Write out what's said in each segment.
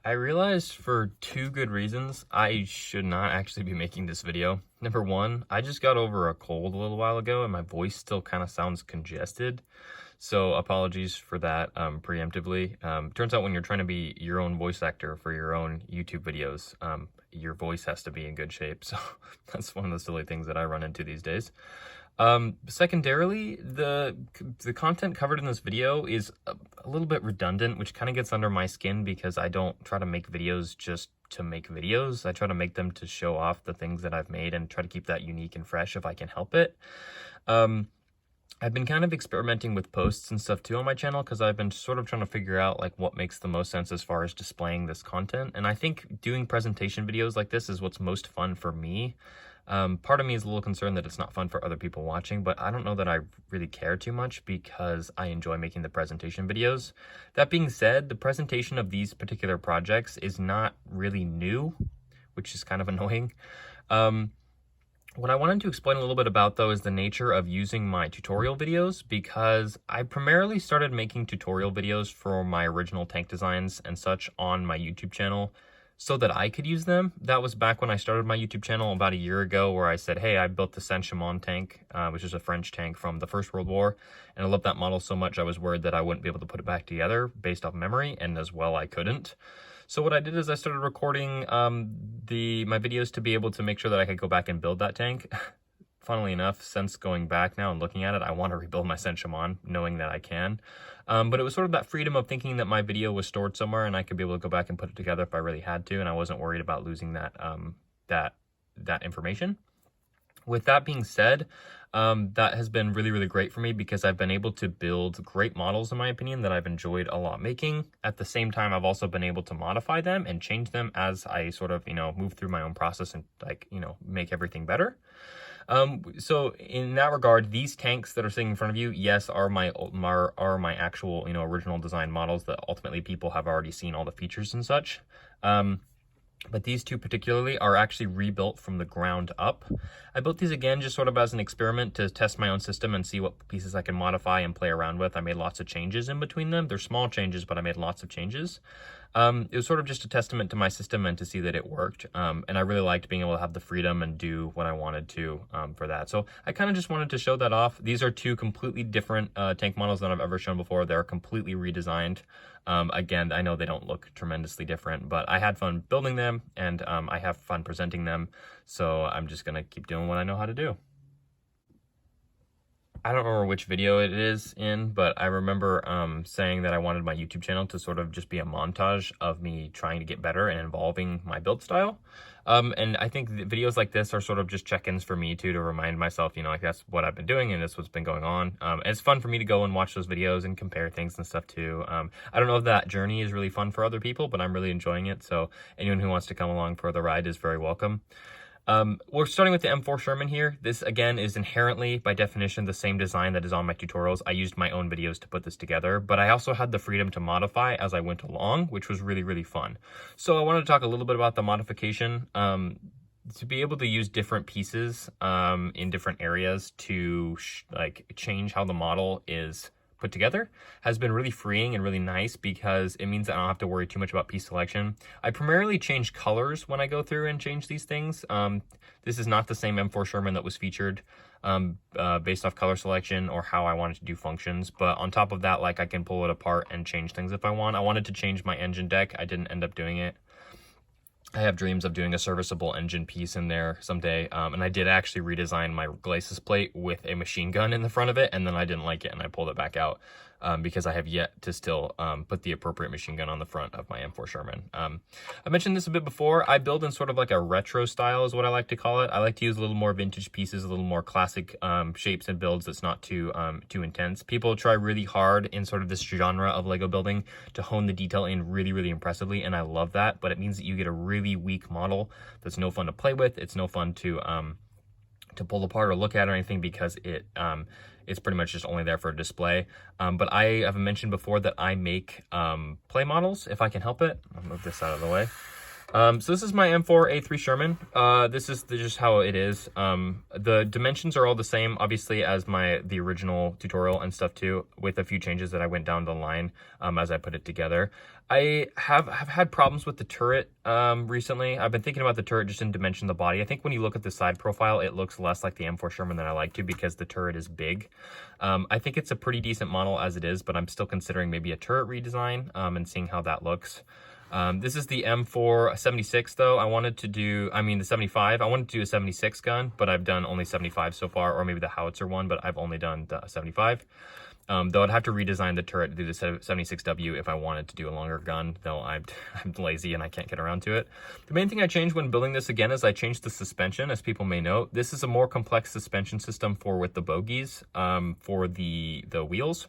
I realized for two good reasons I should not actually be making this video. Number one, I just got over a cold a little while ago and my voice still kind of sounds congested. So apologies for that preemptively. Turns out when you're trying to be your own voice actor for your own YouTube videos, your voice has to be in good shape. So that's one of the silly things that I run into these days. Secondarily, the content covered in this video is a little bit redundant, which kind of gets under my skin because I don't try to make videos just to make videos. I try to make them to show off the things that I've made and try to keep that unique and fresh if I can help it. I've been kind of experimenting with posts and stuff too on my channel because I've been sort of trying to figure out like what makes the most sense as far as displaying this content. And I think doing presentation videos like this is what's most fun for me. Part of me is a little concerned that it's not fun for other people watching, but I don't know that I really care too much because I enjoy making the presentation videos. That being said, the presentation of these particular projects is not really new, which is kind of annoying. What I wanted to explain a little bit about though is the nature of using my tutorial videos, because I primarily started making tutorial videos for my original tank designs and such on my YouTube channel so that I could use them. That was back when I started my YouTube channel about a year ago, where I said, hey, I built the Sherman tank, which is a French tank from the First World War, and I love that model so much I was worried that I wouldn't be able to put it back together based off memory, and as well I couldn't. So what I did is I started recording my videos to be able to make sure that I could go back and build that tank. Funnily enough, since going back now and looking at it, I want to rebuild my Sherman, knowing that I can. But it was sort of that freedom of thinking that my video was stored somewhere and I could be able to go back and put it together if I really had to, and I wasn't worried about losing that that information. With that being said, that has been really, really great for me because I've been able to build great models, in my opinion, that I've enjoyed a lot making. At the same time, I've also been able to modify them and change them as I sort of, move through my own process and make everything better. So in that regard, these tanks that are sitting in front of you, yes, are my actual, original design models that ultimately people have already seen all the features and such. But these two particularly are actually rebuilt from the ground up. I built these again just sort of as an experiment to test my own system and see what pieces I can modify and play around with. I made lots of changes in between them. They're small changes, but I made lots of changes. It was sort of just a testament to my system and to see that it worked. And I really liked being able to have the freedom and do what I wanted to for that. So I kind of just wanted to show that off. These are two completely different tank models than I've ever shown before. They're completely redesigned. Again, I know they don't look tremendously different, but I had fun building them and I have fun presenting them. So I'm just going to keep doing what I know how to do. I don't remember which video it is in, but I remember saying that I wanted my YouTube channel to sort of just be a montage of me trying to get better and evolving my build style. And I think videos like this are sort of just check-ins for me too, to remind myself, like that's what I've been doing and that's what's been going on. And it's fun for me to go and watch those videos and compare things and stuff too. I don't know if that journey is really fun for other people, but I'm really enjoying it. So anyone who wants to come along for the ride is very welcome. We're starting with the M4 Sherman here. This again is inherently by definition the same design that is on my tutorials. I used my own videos to put this together, but I also had the freedom to modify as I went along, which was really, really fun. So I wanted to talk a little bit about the modification. To be able to use different pieces in different areas to change how the model is put together has been really freeing and really nice because it means that I don't have to worry too much about piece selection. I primarily change colors when I go through and change these things. This is not the same M4 Sherman that was featured based off color selection or how I wanted to do functions, but on top of that, I can pull it apart and change things if I want. I wanted to change my engine deck. I didn't end up doing it. I have dreams of doing a serviceable engine piece in there someday, and I did actually redesign my glacis plate with a machine gun in the front of it, and then I didn't like it and I pulled it back out because I have yet to still put the appropriate machine gun on the front of my M4 Sherman. I mentioned this a bit before. I build in sort of like a retro style is what I like to call it. I like to use a little more vintage pieces, a little more classic shapes and builds that's not too intense. People try really hard in sort of this genre of Lego building to hone the detail in really, really impressively, and I love that, but it means that you get a really weak model that's no fun to play with. It's no fun to pull apart or look at or anything because it's pretty much just only there for a display. But I have mentioned before that I make play models if I can help it. I'll move this out of the way. So this is my M4A3 Sherman. This is just how it is. The dimensions are all the same, obviously, as the original tutorial and stuff too, with a few changes that I went down the line as I put it together. I have had problems with the turret recently. I've been thinking about the turret just in dimension of the body. I think when you look at the side profile, it looks less like the M4 Sherman than I like to because the turret is big. I think it's a pretty decent model as it is, but I'm still considering maybe a turret redesign and seeing how that looks. This is the M476 though. The 75. I wanted to do a 76 gun, but I've done only 75 so far, or maybe the howitzer one, but I've only done the 75. Though I'd have to redesign the turret to do the 76W if I wanted to do a longer gun, though I'm lazy and I can't get around to it. The main thing I changed when building this again is I changed the suspension, as people may know. This is a more complex suspension system with the bogies, for the wheels.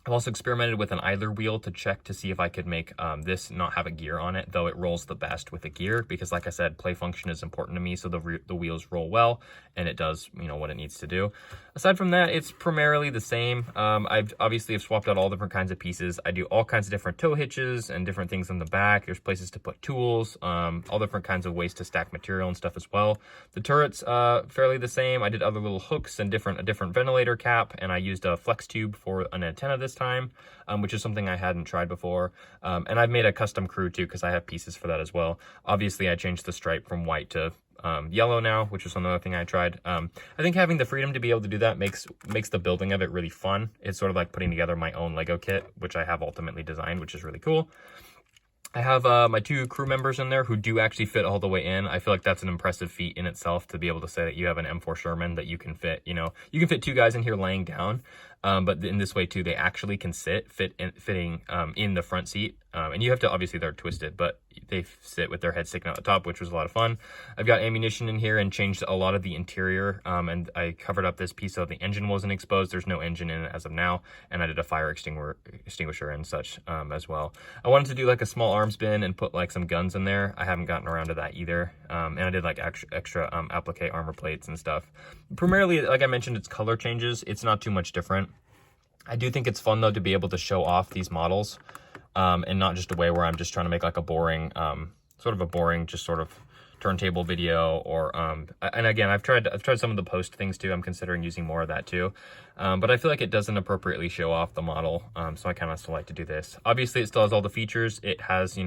I've also experimented with an idler wheel to check to see if I could make this not have a gear on it, though it rolls the best with a gear because, like I said, play function is important to me, so the wheels roll well and it does, what it needs to do. Aside from that, it's primarily the same. I've obviously swapped out all different kinds of pieces. I do all kinds of different tow hitches and different things in the back. There's places to put tools, all different kinds of ways to stack material and stuff as well. The turret's fairly the same. I did other little hooks and a different ventilator cap, and I used a flex tube for an antenna this time, which is something I hadn't tried before. And I've made a custom crew too because I have pieces for that as well. Obviously, I changed the stripe from white to yellow now, which was another thing I tried. I think having the freedom to be able to do that makes the building of it really fun. It's sort of like putting together my own Lego kit, which I have ultimately designed, which is really cool. I have my two crew members in there who do actually fit all the way in. I feel like that's an impressive feat in itself to be able to say that you have an M4 Sherman that you can fit, you can fit two guys in here laying down. But in this way too, they actually can fitting in the front seat. And you have to, obviously they're twisted, but they sit with their head sticking out the top, which was a lot of fun. I've got ammunition in here and changed a lot of the interior. And I covered up this piece so the engine wasn't exposed. There's no engine in it as of now. And I did a fire extinguisher and such as well. I wanted to do like a small arms bin and put like some guns in there. I haven't gotten around to that either. And I did like extra applique armor plates and stuff. Primarily, like I mentioned, it's color changes. It's not too much different. I do think it's fun though to be able to show off these models, and not just a way where I'm just trying to make like a boring, just sort of turntable video, or and again, I've tried some of the post things too. I'm considering using more of that too, but I feel like it doesn't appropriately show off the model, so I kind of still like to do this. Obviously, it still has all the features. It has,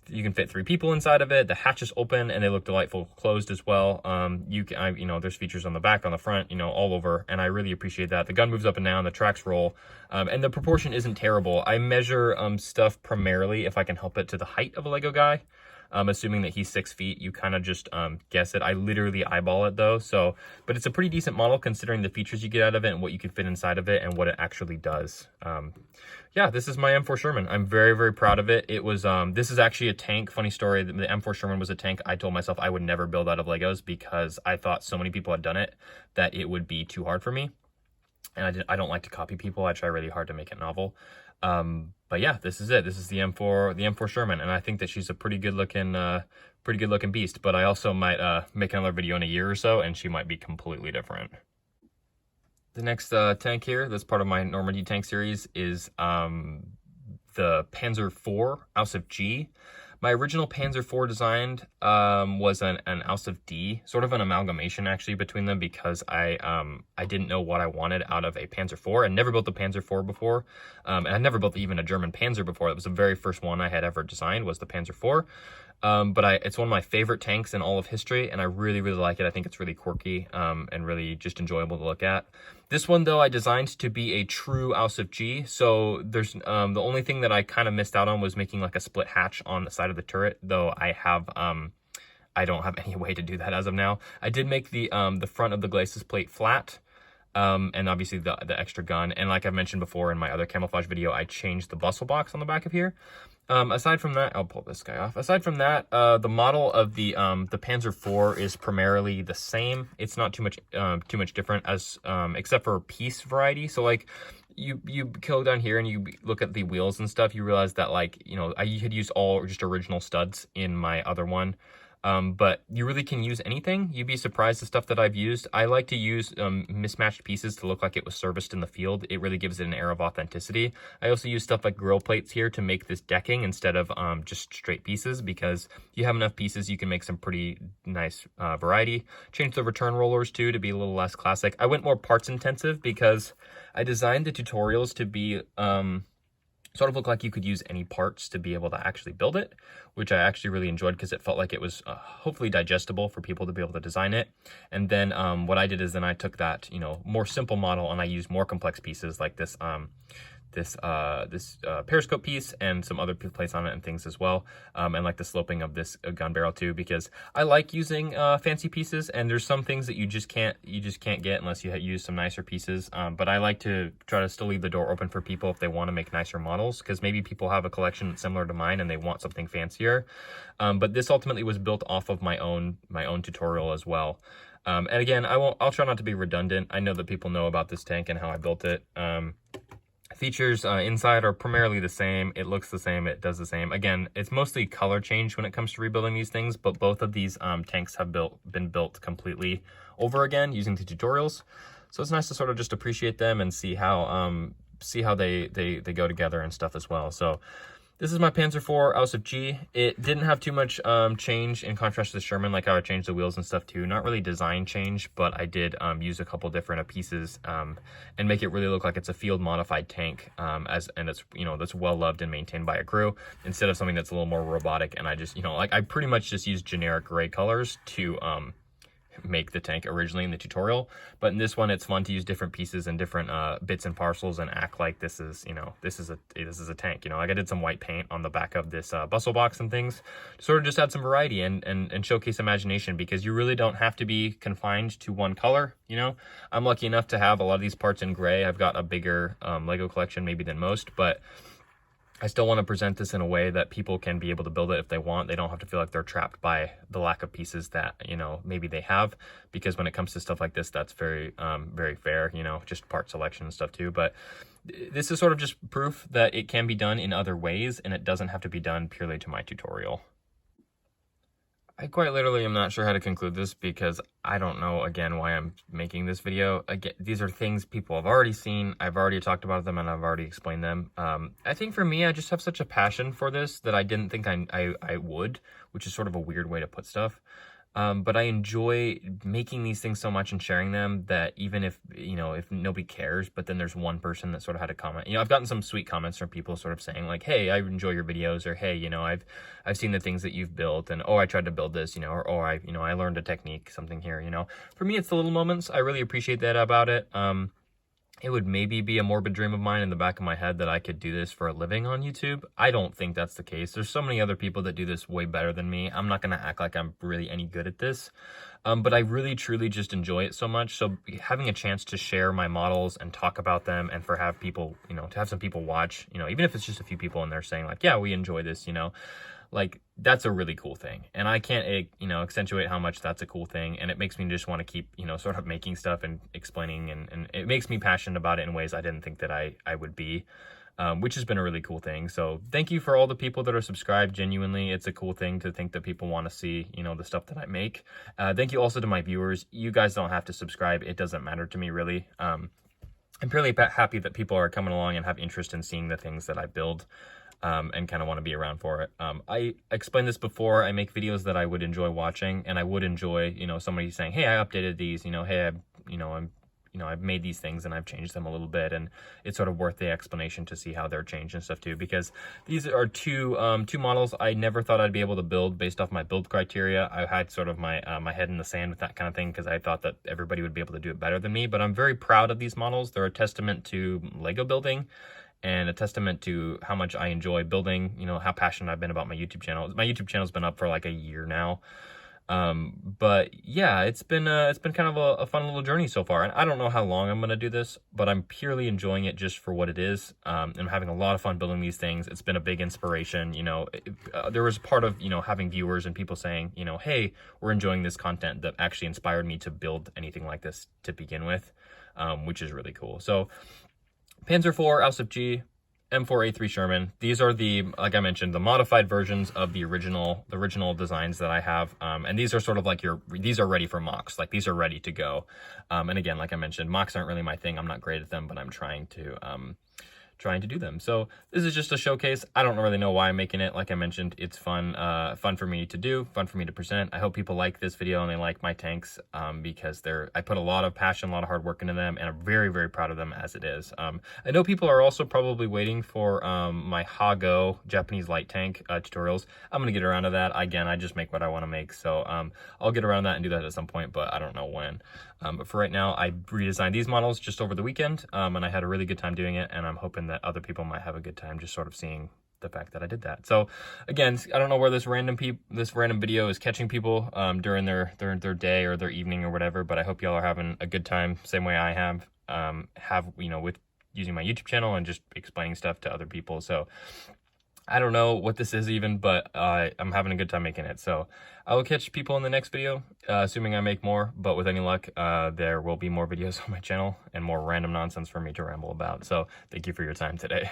you can fit 3 people inside of it. The hatch is open and they look delightful closed as well. There's features on the back, on the front, all over, and I really appreciate that. The gun moves up and down, the tracks roll, and the proportion isn't terrible. I measure stuff primarily, if I can help it, to the height of a Lego guy. Assuming that he's 6 feet, you kind of just guess it. I literally eyeball it though, but it's a pretty decent model considering the features you get out of it and what you can fit inside of it and what it actually does. Yeah, this is my M4 Sherman. I'm very, very proud of it. It was, this is actually a tank. Funny story, the M4 Sherman was a tank I told myself I would never build out of Legos because I thought so many people had done it that it would be too hard for me. And I don't like to copy people. I try really hard to make it novel. But yeah, this is it. This is the M4 Sherman, and I think that she's a pretty good looking beast. But I also might make another video in a year or so, and she might be completely different. The next tank here, that's part of my Normandy tank series, is the Panzer IV Ausf G. My original Panzer IV designed was an Ausf D, sort of an amalgamation actually between them because I didn't know what I wanted out of a Panzer IV. I never built a Panzer IV before, and I never built even a German Panzer before. That was the very first one I had ever designed, was the Panzer IV. But it's one of my favorite tanks in all of history, and I really, really like it. I think it's really quirky and really just enjoyable to look at. This one, though, I designed to be a true Ausf G, so there's the only thing that I kind of missed out on was making like a split hatch on the side of the turret, though I don't have any way to do that as of now. I did make the front of the glacis plate flat, and obviously the extra gun, and like I mentioned before in my other camouflage video, I changed the bustle box on the back of here. Aside from that, I'll pull this guy off. Aside from that, the model of the Panzer IV is primarily the same. It's not too much different as except for piece variety. So like you go down here and you look at the wheels and stuff, you realize that like, I had used all just original studs in my other one. But you really can use anything. You'd be surprised the stuff that I've used. I like to use mismatched pieces to look like it was serviced in the field. It really gives it an air of authenticity. I also use stuff like grill plates here to make this decking instead of just straight pieces, because you have enough pieces, you can make some pretty nice variety. Change the return rollers too to be a little less classic. I went more parts intensive because I designed the tutorials to be sort of look like you could use any parts to be able to actually build it, which I actually really enjoyed because it felt like it was hopefully digestible for people to be able to design it. And then what I did is then I took that, more simple model, and I used more complex pieces like this periscope piece and some other plates on it and things as well, and like the sloping of this gun barrel too, because I like using fancy pieces, and there's some things that you just can't get unless you use some nicer pieces. But I like to try to still leave the door open for people if they want to make nicer models, because maybe people have a collection that's similar to mine and they want something fancier. But this ultimately was built off of my own tutorial as well. And again, I'll try not to be redundant. I know that people know about this tank and how I built it. Features inside are primarily the same. It looks the same. It does the same. Again, it's mostly color change when it comes to rebuilding these things, but both of these tanks have been built completely over again using the tutorials. So it's nice to sort of just appreciate them and see how they go together and stuff as well. So this is my Panzer IV Ausf G. It didn't have too much change in contrast to the Sherman, like how I changed the wheels and stuff too. Not really design change, but I did use a couple different pieces and make it really look like it's a field modified tank, and it's that's well loved and maintained by a crew, instead of something that's a little more robotic. And I just I pretty much just used generic gray colors to make the tank originally in the tutorial, but in this one it's fun to use different pieces and different bits and parcels and act like this is a tank. Like I did some white paint on the back of this bustle box and things to sort of just add some variety and showcase imagination, because you really don't have to be confined to one color. I'm lucky enough to have a lot of these parts in gray. I've got a bigger Lego collection maybe than most, but I still want to present this in a way that people can be able to build it if they want. They don't have to feel like they're trapped by the lack of pieces that, maybe they have, because when it comes to stuff like this, that's very, very fair, just part selection and stuff too. But this is sort of just proof that it can be done in other ways, and it doesn't have to be done purely to my tutorial. I quite literally am not sure how to conclude this, because I don't know, again, why I'm making this video. Again, these are things people have already seen. I've already talked about them and I've already explained them. I think for me, I just have such a passion for this that I didn't think I would, which is sort of a weird way to put stuff. But I enjoy making these things so much and sharing them that even if nobody cares, but then there's one person that sort of had a comment. I've gotten some sweet comments from people sort of saying like, hey, I enjoy your videos, or hey, I've seen the things that you've built, and oh, I tried to build this, or oh, I learned a technique, something here, For me, it's the little moments. I really appreciate that about it. It would maybe be a morbid dream of mine in the back of my head that I could do this for a living on YouTube. I don't think that's the case. There's so many other people that do this way better than me. I'm not going to act like I'm really any good at this. But I really, truly just enjoy it so much. So having a chance to share my models and talk about them, and to have people, to have some people watch, even if it's just a few people and they're saying like, yeah, we enjoy this, like that's a really cool thing. And I can't, accentuate how much that's a cool thing. And it makes me just want to keep, sort of making stuff and explaining, and it makes me passionate about it in ways I didn't think that I would be, which has been a really cool thing. So thank you for all the people that are subscribed. Genuinely, it's a cool thing to think that people want to see, the stuff that I make. Thank you also to my viewers. You guys don't have to subscribe. It doesn't matter to me, really. I'm purely happy that people are coming along and have interest in seeing the things that I build. And kind of want to be around for it. I explained this before. I make videos that I would enjoy watching, and I would enjoy, somebody saying, hey, I updated these, hey, I've made these things and I've changed them a little bit, and it's sort of worth the explanation to see how they're changed and stuff too, because these are two models I never thought I'd be able to build based off my build criteria. I had sort of my head in the sand with that kind of thing, because I thought that everybody would be able to do it better than me. But I'm very proud of these models. They're a testament to Lego building, and a testament to how much I enjoy building, how passionate I've been about my YouTube channel. My YouTube channel's been up for like a year now. But yeah, it's been kind of a fun little journey so far. And I don't know how long I'm going to do this, but I'm purely enjoying it just for what it is. I'm having a lot of fun building these things. It's been a big inspiration. There was part of, having viewers and people saying, hey, we're enjoying this content, that actually inspired me to build anything like this to begin with, which is really cool. So Panzer IV Ausf G, M4A3 Sherman. These are the, like I mentioned, the modified versions of the original designs that I have. And these are sort of like these are ready for MOCs. Like these are ready to go. And again, like I mentioned, MOCs aren't really my thing. I'm not great at them, but I'm trying to do them. So this is just a showcase. I don't really know why I'm making it. Like I mentioned, it's fun for me to do, fun for me to present. I hope people like this video and they like my tanks because I put a lot of passion, a lot of hard work into them, and I'm very, very proud of them as it is. I know people are also probably waiting for my Hago Japanese light tank tutorials. I'm gonna get around to that. Again, I just make what I want to make, so I'll get around to that and do that at some point, but I don't know when. But for right now, I redesigned these models just over the weekend, and I had a really good time doing it, and I'm hoping that other people might have a good time just sort of seeing the fact that I did that. So again, I don't know where this random video is catching people during their day or their evening or whatever, but I hope y'all are having a good time, same way I have with using my YouTube channel and just explaining stuff to other people. So I don't know what this is even, but I'm having a good time making it. So I will catch people in the next video, assuming I make more. But with any luck, there will be more videos on my channel and more random nonsense for me to ramble about. So thank you for your time today.